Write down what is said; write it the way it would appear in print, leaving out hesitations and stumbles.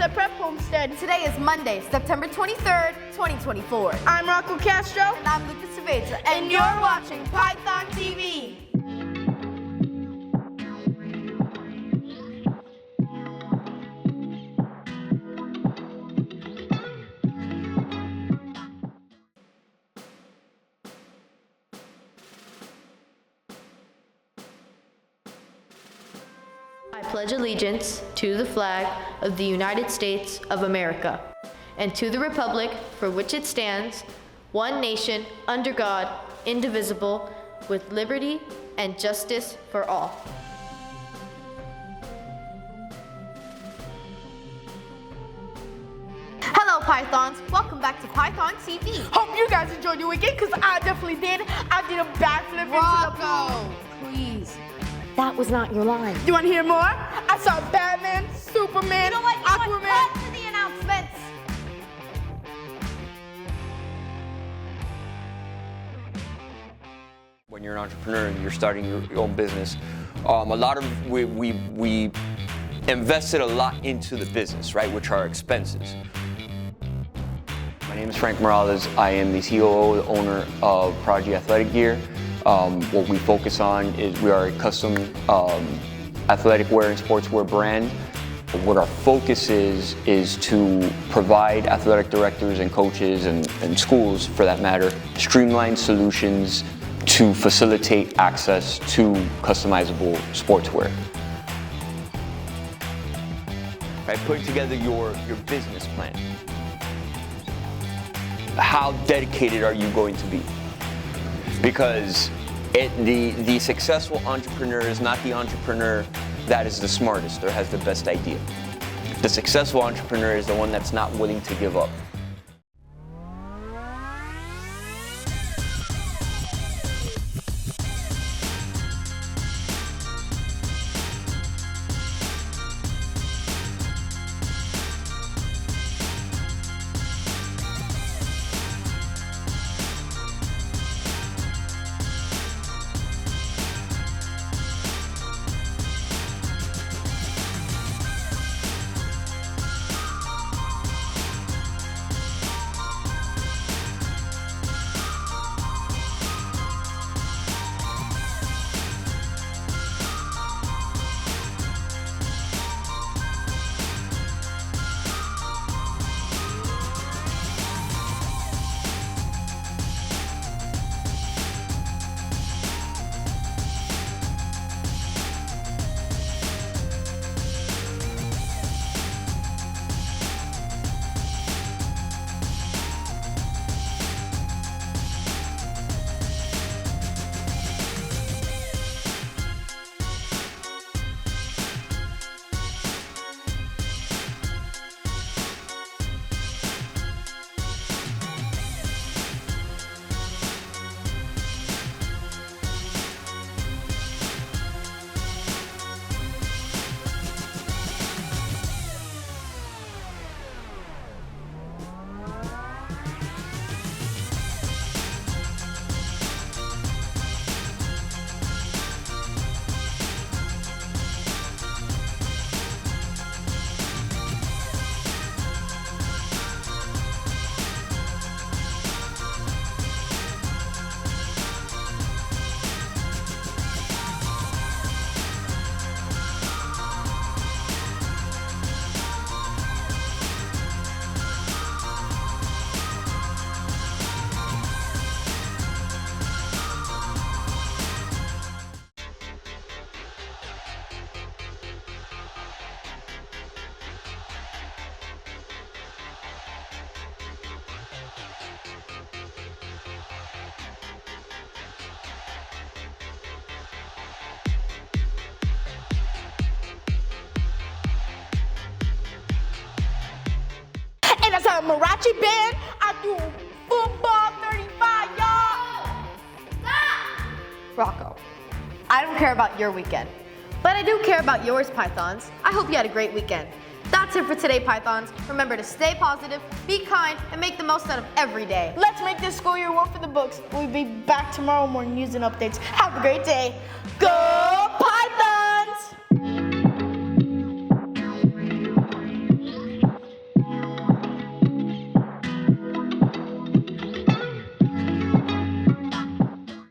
Asset Prep Homestead. Today is Monday, September 23rd, 2024. I'm Rocco Castro. And I'm Lucas Saavedra. And you're watching Python TV. I pledge allegiance to the flag of the United States of America and to the republic for which it stands, one nation, under God, indivisible, with liberty and justice for all. Hello, Pythons. Welcome back to Python TV. Hope you guys enjoyed your weekend, because I definitely did. I did a backflip into the pool. Please. That was not your line. You want to hear more? I saw Batman, Superman, Aquaman. Cut to the announcements. When you're an entrepreneur and you're starting your own business, we invested a lot into the business, right, which are expenses. My name is Frank Morales. I am the COO, the owner of Prodigy Athletic Gear. What we focus on is we are a custom athletic wear and sportswear brand. What our focus is to provide athletic directors and coaches and schools, for that matter, streamlined solutions to facilitate access to customizable sportswear. Right, putting together your business plan. How dedicated are you going to be? Because the successful entrepreneur is not the entrepreneur that is the smartest or has the best idea. The successful entrepreneur is the one that's not willing to give up. As a mariachi band, I do football 35, y'all. Stop! Rocco, I don't care about your weekend, but I do care about yours, Pythons. I hope you had a great weekend. That's it for today, Pythons. Remember to stay positive, be kind, and make the most out of every day. Let's make this school year one for the books. We'll be back tomorrow with more news and updates. Have a great day. Go!